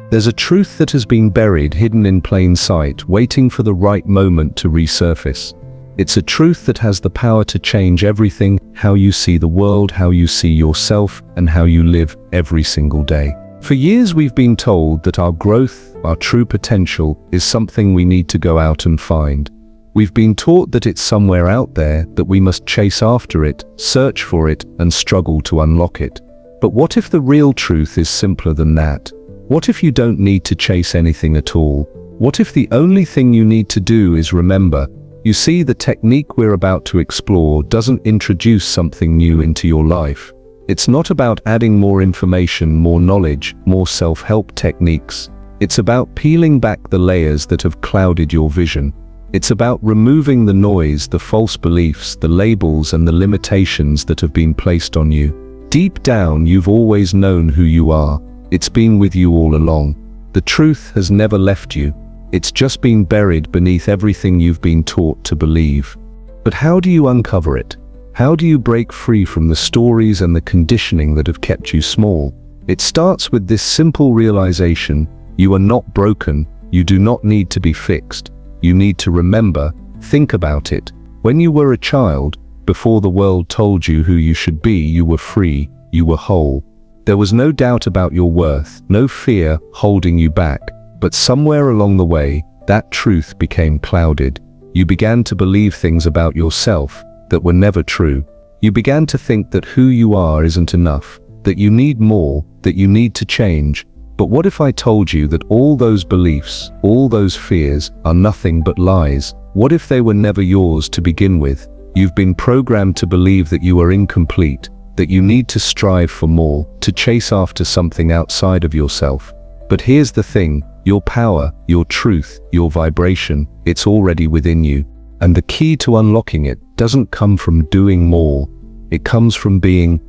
There's a truth that has been buried, hidden in plain sight, waiting for the right moment to resurface. It's a truth that has the power to change everything: how you see the world, how you see yourself, and how you live every single day. For years we've been told that our growth, our true potential, is something we need to go out and find. We've been taught that it's somewhere out there, that we must chase after it, search for it, and struggle to unlock it. But what if the real truth is simpler than that? What if you don't need to chase anything at all? What if the only thing you need to do is remember? You see, the technique we're about to explore doesn't introduce something new into your life. It's not about adding more information, more knowledge, more self-help techniques. It's about peeling back the layers that have clouded your vision. It's about removing the noise, the false beliefs, the labels, and the limitations that have been placed on you. Deep down, you've always known who you are. It's been with you all along. The truth has never left you. It's just been buried beneath everything you've been taught to believe. But how do you uncover it? How do you break free from the stories and the conditioning that have kept you small? It starts with this simple realization: you are not broken. You do not need to be fixed. You need to remember. Think about it. When you were a child, before the world told you who you should be, you were free. You were whole. There was no doubt about your worth, no fear holding you back. But somewhere along the way, that truth became clouded. You began to believe things about yourself that were never true. You began to think that who you are isn't enough, that you need more, that you need to change. But what if I told you that all those beliefs, all those fears, are nothing but lies? What if they were never yours to begin with? You've been programmed to believe that you are incomplete, that you need to strive for more, to chase after something outside of yourself. But here's the thing: your power, your truth, your vibration, it's already within you. And the key to unlocking it doesn't come from doing more. It comes from being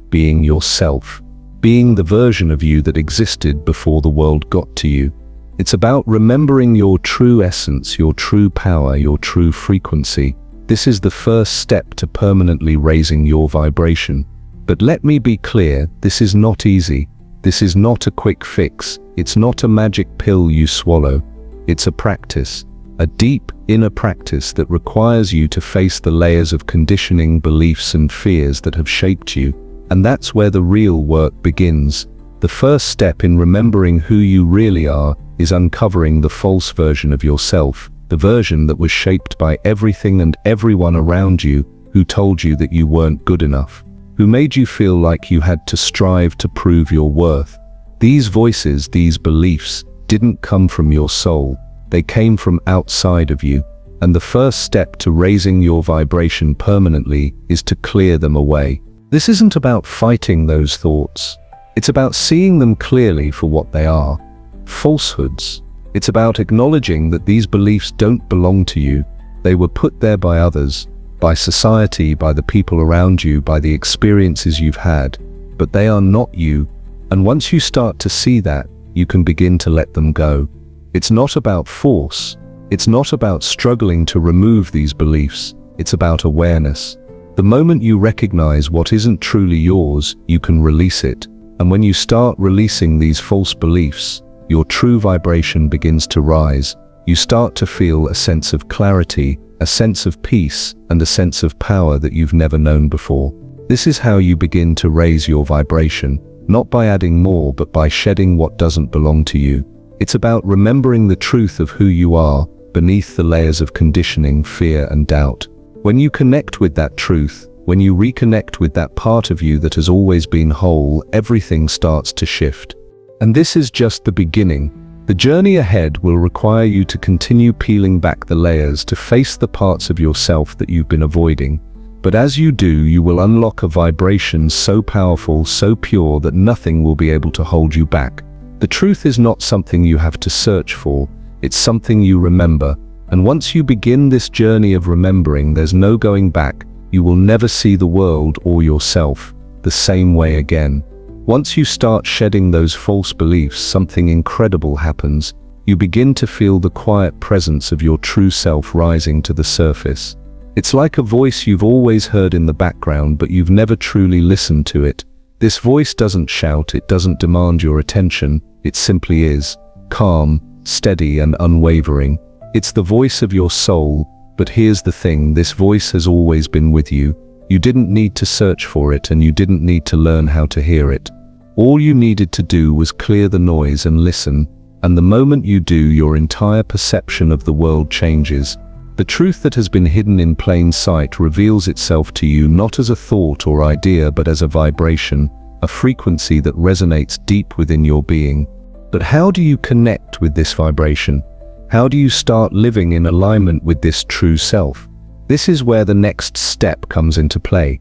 yourself. Being the version of you that existed before the world got to you. It's about remembering your true essence, your true power, your true frequency. This is the first step to permanently raising your vibration. But let me be clear, this is not easy. This is not a quick fix. It's not a magic pill you swallow. It's a practice, a deep inner practice that requires you to face the layers of conditioning, beliefs, and fears that have shaped you. And that's where the real work begins. The first step in remembering who you really are is uncovering the false version of yourself, the version that was shaped by everything and everyone around you who told you that you weren't good enough, who made you feel like you had to strive to prove your worth. These voices, these beliefs, didn't come from your soul. They came from outside of you. And the first step to raising your vibration permanently is to clear them away. This isn't about fighting those thoughts. It's about seeing them clearly for what they are: falsehoods. It's about acknowledging that these beliefs don't belong to you. They were put there by others, by society, by the people around you, by the experiences you've had. But they are not you. And once you start to see that, you can begin to let them go. It's not about force. It's not about struggling to remove these beliefs. It's about awareness. The moment you recognize what isn't truly yours, you can release it. And when you start releasing these false beliefs, your true vibration begins to rise. You start to feel a sense of clarity, a sense of peace, and a sense of power that you've never known before. This is how you begin to raise your vibration, not by adding more, but by shedding what doesn't belong to you. It's about remembering the truth of who you are, beneath the layers of conditioning, fear, and doubt. When you connect with that truth, when you reconnect with that part of you that has always been whole, everything starts to shift. And this is just the beginning. The journey ahead will require you to continue peeling back the layers, to face the parts of yourself that you've been avoiding. But as you do, you will unlock a vibration so powerful, so pure, that nothing will be able to hold you back. The truth is not something you have to search for. It's something you remember. And once you begin this journey of remembering, there's no going back. You will never see the world or yourself the same way again. Once you start shedding those false beliefs, something incredible happens. You begin to feel the quiet presence of your true self rising to the surface. It's like a voice you've always heard in the background, but you've never truly listened to it. This voice doesn't shout, it doesn't demand your attention, it simply is. calm, steady, and unwavering. It's the voice of your soul, but here's the thing, this voice has always been with you. You didn't need to search for it, and you didn't need to learn how to hear it. All you needed to do was clear the noise and listen, and the moment you do, your entire perception of the world changes. The truth that has been hidden in plain sight reveals itself to you not as a thought or idea, but as a vibration, a frequency that resonates deep within your being. But how do you connect with this vibration? How do you start living in alignment with this true self? This is where the next step comes into play.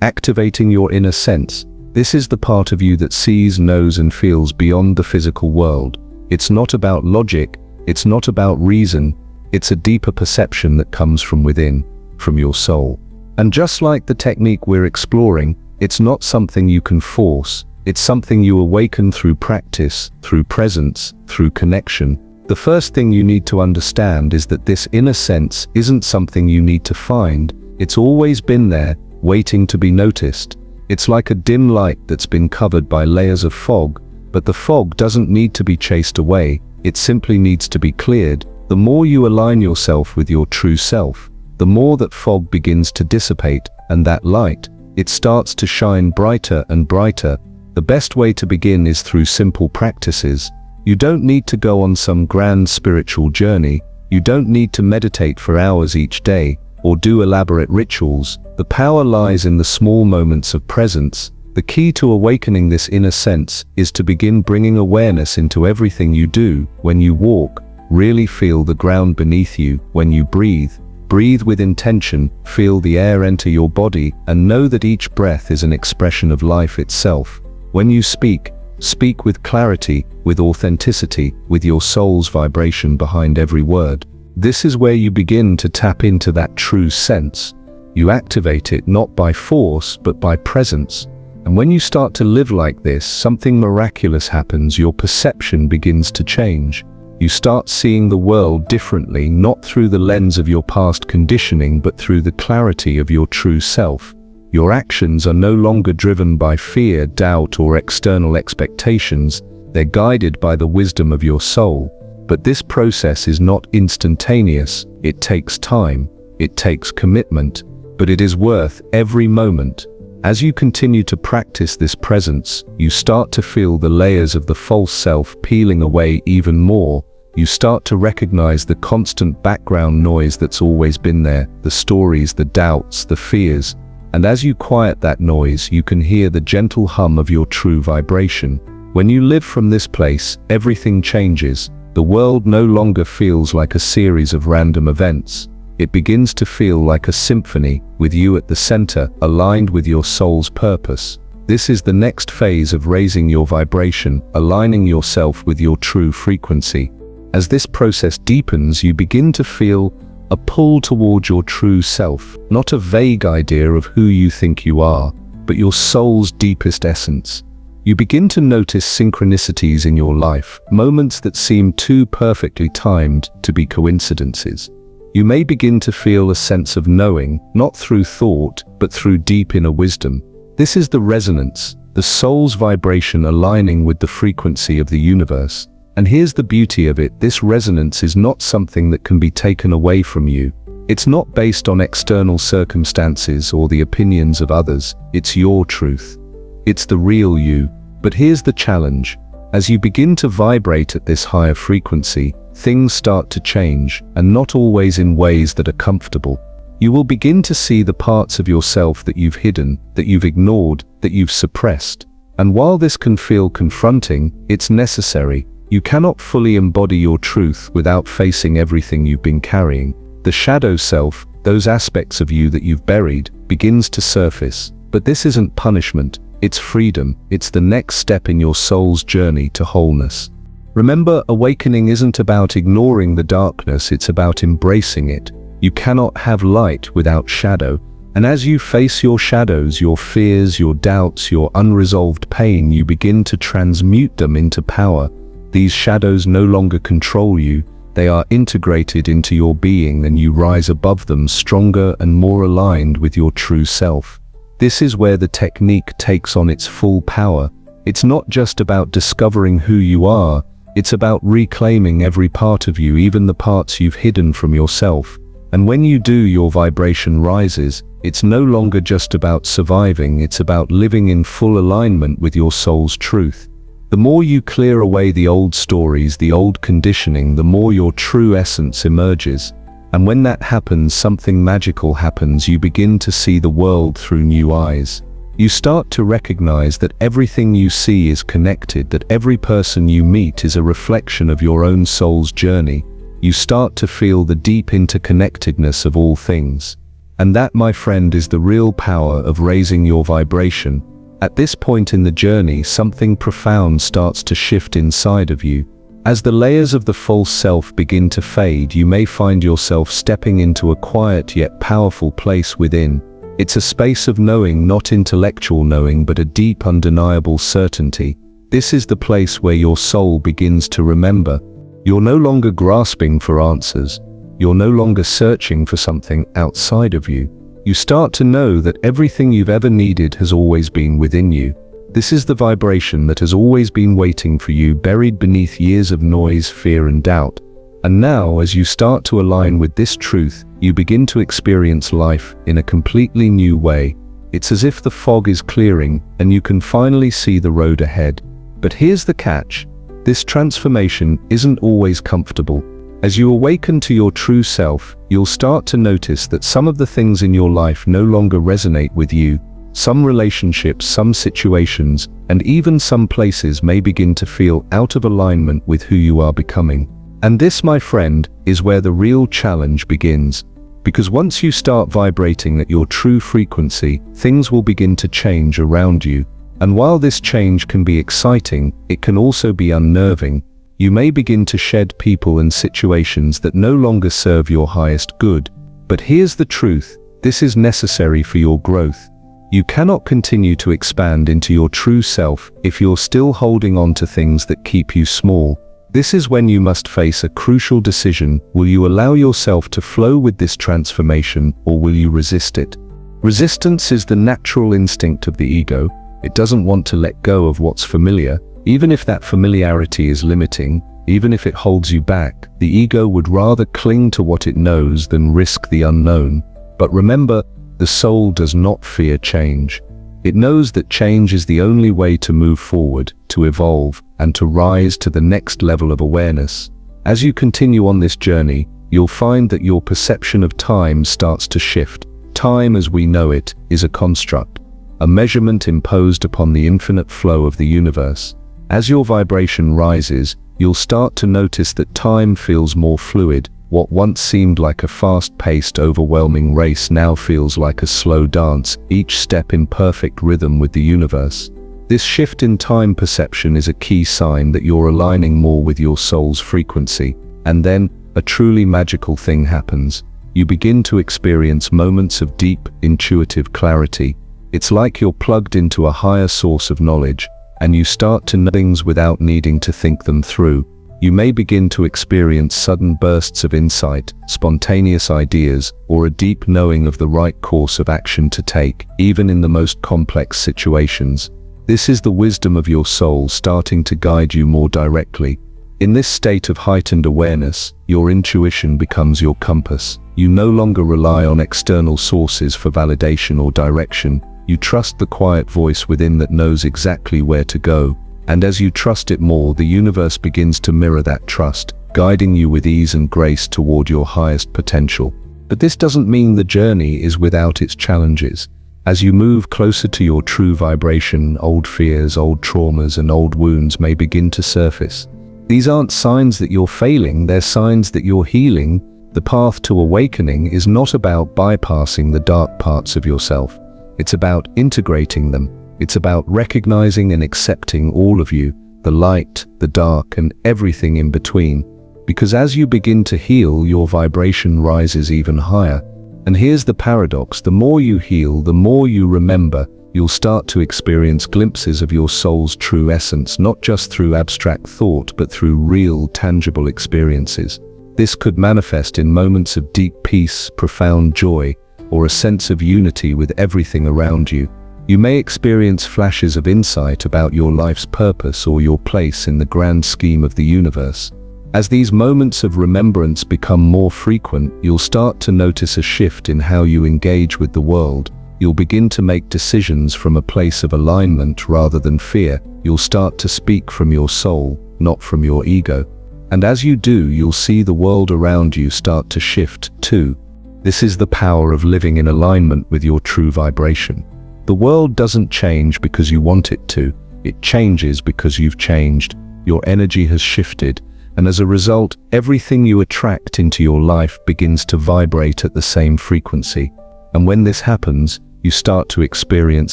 Activating your inner sense. This is the part of you that sees, knows, and feels beyond the physical world. It's not about logic, it's not about reason, it's a deeper perception that comes from within, from your soul. And just like the technique we're exploring, it's not something you can force, it's something you awaken through practice, through presence, through connection. The first thing you need to understand is that this inner sense isn't something you need to find. It's always been there, waiting to be noticed. It's like a dim light that's been covered by layers of fog, but the fog doesn't need to be chased away, it simply needs to be cleared. The more you align yourself with your true self, the more that fog begins to dissipate, and that light, it starts to shine brighter and brighter. The best way to begin is through simple practices. You don't need to go on some grand spiritual journey. You don't need to meditate for hours each day, or do elaborate rituals. The power lies in the small moments of presence. The key to awakening this inner sense is to begin bringing awareness into everything you do. When you walk, really feel the ground beneath you. When you breathe, breathe with intention, feel the air enter your body, and know that each breath is an expression of life itself. When you speak, speak with clarity, with authenticity, with your soul's vibration behind every word. This is where you begin to tap into that true sense. You activate it not by force, but by presence. And when you start to live like this, something miraculous happens. Your perception begins to change. You start seeing the world differently, not through the lens of your past conditioning, but through the clarity of your true self. Your actions are no longer driven by fear, doubt, or external expectations. They're guided by the wisdom of your soul. But this process is not instantaneous. It takes time. It takes commitment. But it is worth every moment. As you continue to practice this presence, you start to feel the layers of the false self peeling away even more. You start to recognize the constant background noise that's always been there, the stories, the doubts, the fears. And as you quiet that noise, you can hear the gentle hum of your true vibration. When you live from this place, everything changes. The world no longer feels like a series of random events. It begins to feel like a symphony, with you at the center, aligned with your soul's purpose. This is the next phase of raising your vibration, aligning yourself with your true frequency. As this process deepens, you begin to feel a pull towards your true self, not a vague idea of who you think you are, but your soul's deepest essence. You begin to notice synchronicities in your life, moments that seem too perfectly timed to be coincidences. You may begin to feel a sense of knowing, not through thought, but through deep inner wisdom. This is the resonance, the soul's vibration aligning with the frequency of the universe. And here's the beauty of it, this resonance is not something that can be taken away from you. It's not based on external circumstances or the opinions of others, it's your truth. It's the real you. But here's the challenge. As you begin to vibrate at this higher frequency, things start to change, and not always in ways that are comfortable. You will begin to see the parts of yourself that you've hidden, that you've ignored, that you've suppressed. And while this can feel confronting, it's necessary. You cannot fully embody your truth without facing everything you've been carrying. The shadow self, those aspects of you that you've buried, begins to surface. But this isn't punishment, it's freedom. It's the next step in your soul's journey to wholeness. Remember, awakening isn't about ignoring the darkness, it's about embracing it. You cannot have light without shadow. And as you face your shadows, your fears, your doubts, your unresolved pain, you begin to transmute them into power. These shadows no longer control you, they are integrated into your being, and you rise above them stronger and more aligned with your true self. This is where the technique takes on its full power. It's not just about discovering who you are, It's about reclaiming every part of you, even the parts you've hidden from yourself. And when you do, your vibration rises. It's no longer just about surviving, it's about living in full alignment with your soul's truth. The more you clear away the old stories, the old conditioning, the more your true essence emerges. And when that happens, something magical happens. You begin to see the world through new eyes. You start to recognize that everything you see is connected, that every person you meet is a reflection of your own soul's journey. You start to feel the deep interconnectedness of all things. And that, my friend, is the real power of raising your vibration. At this point in the journey, something profound starts to shift inside of you. As the layers of the false self begin to fade, you may find yourself stepping into a quiet yet powerful place within. It's a space of knowing, not intellectual knowing, but a deep, undeniable certainty. This is the place where your soul begins to remember. You're no longer grasping for answers. You're no longer searching for something outside of you. You start to know that everything you've ever needed has always been within you. This is the vibration that has always been waiting for you, buried beneath years of noise, fear, and doubt. And now, as you start to align with this truth, you begin to experience life in a completely new way. It's as if the fog is clearing and you can finally see the road ahead. But here's the catch. This transformation isn't always comfortable. As you awaken to your true self, you'll start to notice that some of the things in your life no longer resonate with you. Some relationships, some situations, and even some places may begin to feel out of alignment with who you are becoming. And this, my friend, is where the real challenge begins. Because once you start vibrating at your true frequency, things will begin to change around you. And while this change can be exciting, it can also be unnerving. You may begin to shed people and situations that no longer serve your highest good. But here's the truth, this is necessary for your growth. You cannot continue to expand into your true self if you're still holding on to things that keep you small. This is when you must face a crucial decision. Will you allow yourself to flow with this transformation, or will you resist it? Resistance is the natural instinct of the ego. It doesn't want to let go of what's familiar. Even if that familiarity is limiting, even if it holds you back, the ego would rather cling to what it knows than risk the unknown. But remember, the soul does not fear change. It knows that change is the only way to move forward, to evolve, and to rise to the next level of awareness. As you continue on this journey, you'll find that your perception of time starts to shift. Time as we know it is a construct, a measurement imposed upon the infinite flow of the universe. As your vibration rises, you'll start to notice that time feels more fluid. What once seemed like a fast-paced, overwhelming race now feels like a slow dance, each step in perfect rhythm with the universe. This shift in time perception is a key sign that you're aligning more with your soul's frequency. And then, a truly magical thing happens. You begin to experience moments of deep, intuitive clarity. It's like you're plugged into a higher source of knowledge, and you start to know things without needing to think them through. You may begin to experience sudden bursts of insight, spontaneous ideas, or a deep knowing of the right course of action to take, even in the most complex situations. This is the wisdom of your soul starting to guide you more directly. In this state of heightened awareness, your intuition becomes your compass. You no longer rely on external sources for validation or direction. You trust the quiet voice within that knows exactly where to go. And as you trust it more, the universe begins to mirror that trust, guiding you with ease and grace toward your highest potential. But this doesn't mean the journey is without its challenges. As you move closer to your true vibration, old fears, old traumas, and old wounds may begin to surface. These aren't signs that you're failing, they're signs that you're healing. The path to awakening is not about bypassing the dark parts of yourself. It's about integrating them. It's about recognizing and accepting all of you, the light, the dark, and everything in between. Because as you begin to heal, your vibration rises even higher. And here's the paradox, the more you heal, the more you remember. You'll start to experience glimpses of your soul's true essence, not just through abstract thought, but through real, tangible experiences. This could manifest in moments of deep peace, profound joy, or a sense of unity with everything around you. You may experience flashes of insight about your life's purpose or your place in the grand scheme of the universe. As these moments of remembrance become more frequent, you'll start to notice a shift in how you engage with the world. You'll begin to make decisions from a place of alignment rather than fear. You'll start to speak from your soul, not from your ego. And as you do, you'll see the world around you start to shift too. This is the power of living in alignment with your true vibration. The world doesn't change because you want it to. It changes because you've changed. Your energy has shifted, and as a result, everything you attract into your life begins to vibrate at the same frequency. And when this happens, you start to experience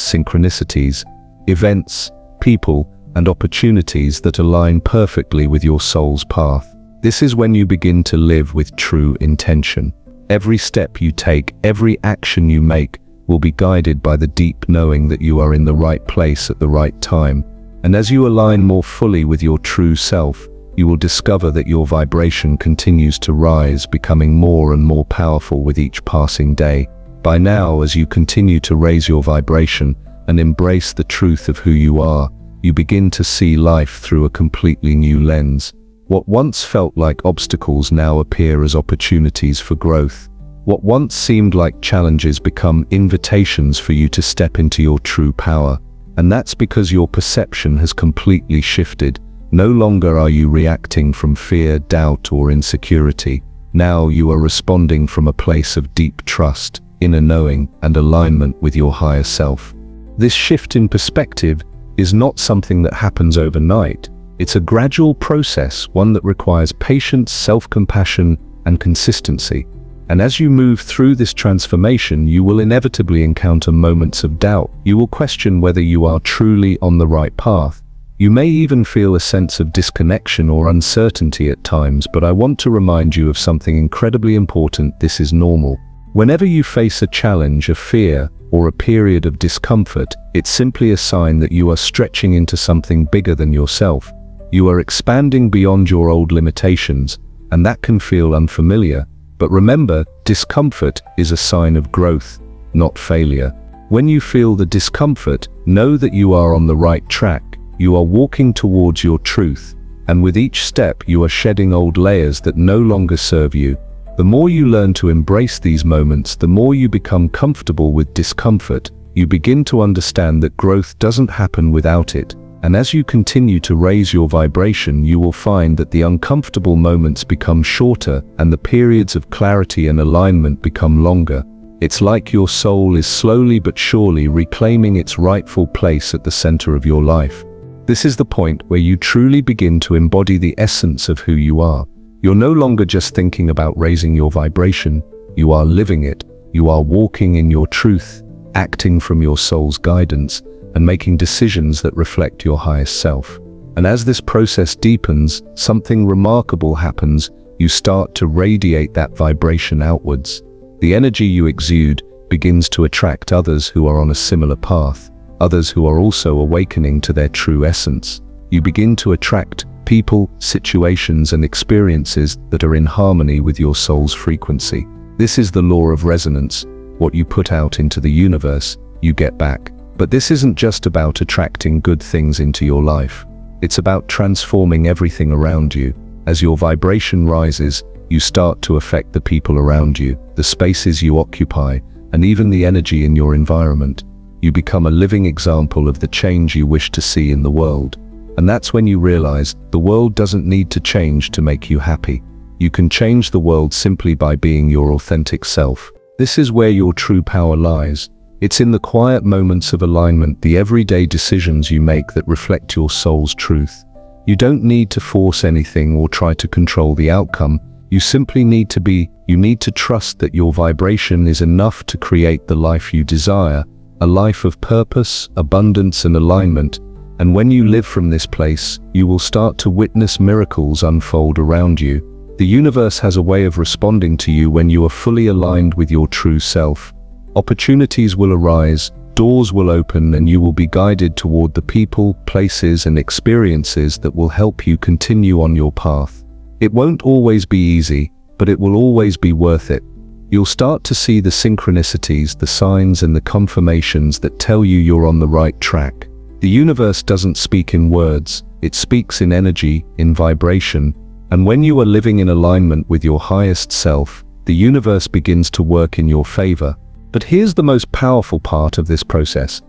synchronicities, events, people, and opportunities that align perfectly with your soul's path. This is when you begin to live with true intention. Every step you take, every action you make, will be guided by the deep knowing that you are in the right place at the right time. And as you align more fully with your true self, you will discover that your vibration continues to rise, becoming more and more powerful with each passing day. By now, as you continue to raise your vibration and embrace the truth of who you are, you begin to see life through a completely new lens. What once felt like obstacles now appear as opportunities for growth. What once seemed like challenges become invitations for you to step into your true power. And that's because your perception has completely shifted. No longer are you reacting from fear, doubt, or insecurity. Now you are responding from a place of deep trust, inner knowing, and alignment with your higher self. This shift in perspective is not something that happens overnight. It's a gradual process, one that requires patience, self-compassion, and consistency. And as you move through this transformation, you will inevitably encounter moments of doubt. You will question whether you are truly on the right path. You may even feel a sense of disconnection or uncertainty at times, but I want to remind you of something incredibly important. This is normal. Whenever you face a challenge, a fear, or a period of discomfort, it's simply a sign that you are stretching into something bigger than yourself. You are expanding beyond your old limitations, and that can feel unfamiliar. But remember, discomfort is a sign of growth, not failure. When you feel the discomfort, know that you are on the right track. You are walking towards your truth, and with each step you are shedding old layers that no longer serve you. The more you learn to embrace these moments, the more you become comfortable with discomfort. You begin to understand that growth doesn't happen without it. And as you continue to raise your vibration, you will find that the uncomfortable moments become shorter and the periods of clarity and alignment become longer. It's like your soul is slowly but surely reclaiming its rightful place at the center of your life. This is the point where you truly begin to embody the essence of who you are. You're no longer just thinking about raising your vibration, you are living it. You are walking in your truth, acting from your soul's guidance, and making decisions that reflect your highest self. And as this process deepens, something remarkable happens. You start to radiate that vibration outwards. The energy you exude begins to attract others who are on a similar path, others who are also awakening to their true essence. You begin to attract people, situations, and experiences that are in harmony with your soul's frequency. This is the law of resonance. What you put out into the universe, you get back. But this isn't just about attracting good things into your life. It's about transforming everything around you. As your vibration rises, you start to affect the people around you, the spaces you occupy, and even the energy in your environment. You become a living example of the change you wish to see in the world. And that's when you realize the world doesn't need to change to make you happy. You can change the world simply by being your authentic self. This is where your true power lies. It's in the quiet moments of alignment, the everyday decisions you make that reflect your soul's truth. You don't need to force anything or try to control the outcome. You simply need to be. You need to trust that your vibration is enough to create the life you desire, a life of purpose, abundance, and alignment. And when you live from this place, you will start to witness miracles unfold around you. The universe has a way of responding to you when you are fully aligned with your true self. Opportunities will arise, doors will open, and you will be guided toward the people, places, and experiences that will help you continue on your path. It won't always be easy, but it will always be worth it. You'll start to see the synchronicities, the signs and the confirmations that tell you you're on the right track. The universe doesn't speak in words, it speaks in energy, in vibration, and when you are living in alignment with your highest self, the universe begins to work in your favor. But here's the most powerful part of this process.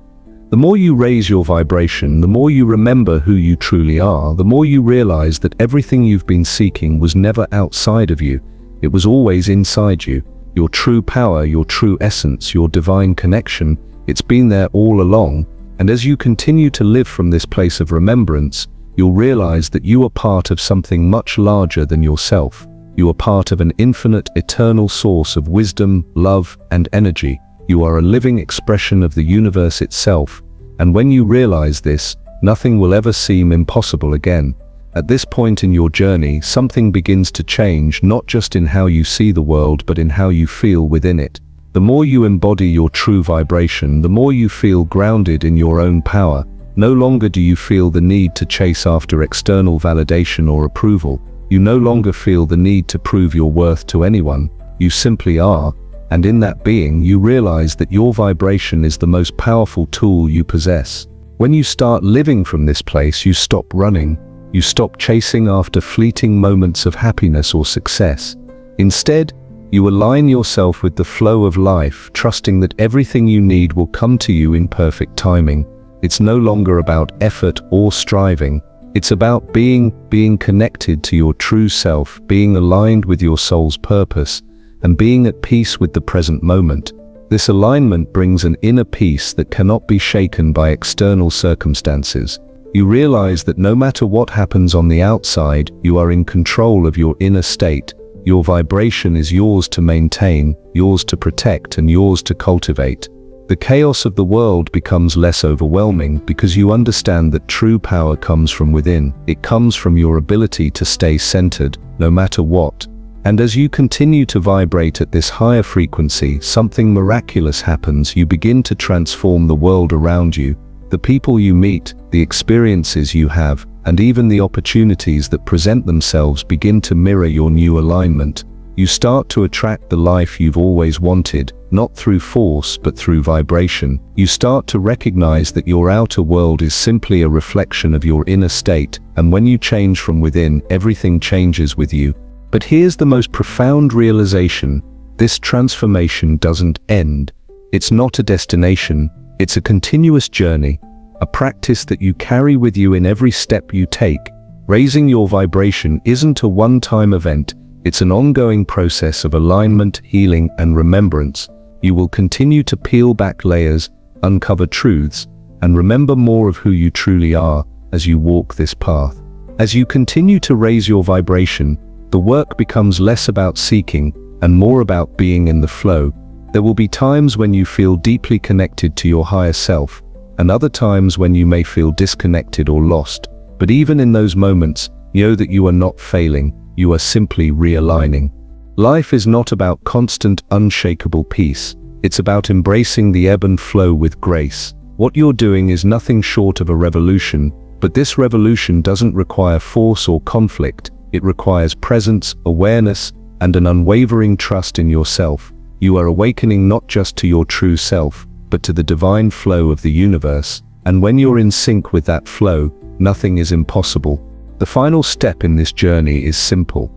The more you raise your vibration, the more you remember who you truly are, the more you realize that everything you've been seeking was never outside of you, it was always inside you. Your true power, your true essence, your divine connection, it's been there all along, and as you continue to live from this place of remembrance, you'll realize that you are part of something much larger than yourself. You are part of an infinite, eternal source of wisdom, love, and energy. You are a living expression of the universe itself, and when you realize this, nothing will ever seem impossible again. At this point in your journey, something begins to change, not just in how you see the world, but in how you feel within it. The more you embody your true vibration, the more you feel grounded in your own power. No longer do you feel the need to chase after external validation or approval. You no longer feel the need to prove your worth to anyone. You simply are, and in that being, you realize that your vibration is the most powerful tool you possess. When you start living from this place, you stop running. You stop chasing after fleeting moments of happiness or success. Instead, you align yourself with the flow of life, trusting that everything you need will come to you in perfect timing. It's no longer about effort or striving. It's about being connected to your true self, being aligned with your soul's purpose, and being at peace with the present moment. This alignment brings an inner peace that cannot be shaken by external circumstances. You realize that no matter what happens on the outside, you are in control of your inner state. Your vibration is yours to maintain, yours to protect, and yours to cultivate. The chaos of the world becomes less overwhelming because you understand that true power comes from within. It comes from your ability to stay centered, no matter what. And as you continue to vibrate at this higher frequency, something miraculous happens. You begin to transform the world around you. The people you meet, the experiences you have, and even the opportunities that present themselves begin to mirror your new alignment. You start to attract the life you've always wanted, not through force but through vibration. You start to recognize that your outer world is simply a reflection of your inner state, and when you change from within, everything changes with you. But here's the most profound realization: this transformation doesn't end. It's not a destination, it's a continuous journey, a practice that you carry with you in every step you take. Raising your vibration isn't a one-time event, it's an ongoing process of alignment, healing, and remembrance. You will continue to peel back layers, uncover truths, and remember more of who you truly are as you walk this path. As you continue to raise your vibration, the work becomes less about seeking and more about being in the flow. There will be times when you feel deeply connected to your higher self, and other times when you may feel disconnected or lost. But even in those moments, know that you are not failing, you are simply realigning. Life is not about constant, unshakable peace. It's about embracing the ebb and flow with grace. What you're doing is nothing short of a revolution, but this revolution doesn't require force or conflict. It requires presence, awareness, and an unwavering trust in yourself. You are awakening not just to your true self, but to the divine flow of the universe. And when you're in sync with that flow, nothing is impossible. The final step in this journey is simple.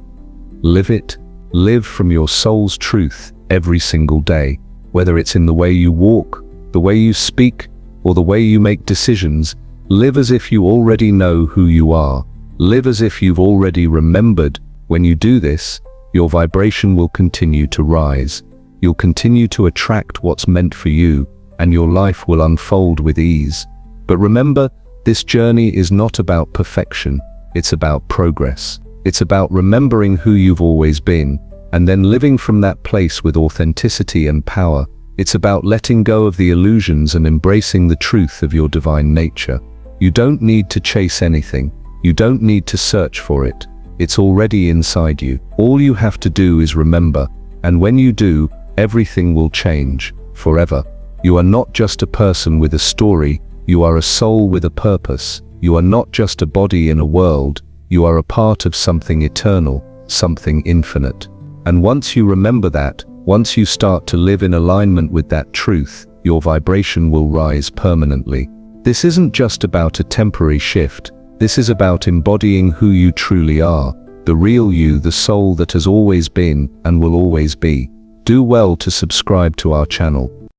Live it. Live from your soul's truth every single day. Whether it's in the way you walk, the way you speak, or the way you make decisions, live as if you already know who you are. Live as if you've already remembered. When you do this, your vibration will continue to rise. You'll continue to attract what's meant for you, and your life will unfold with ease. But remember, this journey is not about perfection. It's about progress. It's about remembering who you've always been, and then living from that place with authenticity and power. It's about letting go of the illusions and embracing the truth of your divine nature. You don't need to chase anything. You don't need to search for it. It's already inside you. All you have to do is remember, and when you do, everything will change forever. You are not just a person with a story, you are a soul with a purpose. You are not just a body in a world, you are a part of something eternal, something infinite. And once you remember that, Once you start to live in alignment with that truth, your vibration will rise permanently. This isn't just about a temporary shift. This is about embodying who you truly are, the real you, the soul that has always been and will always be. Do well to subscribe to our channel.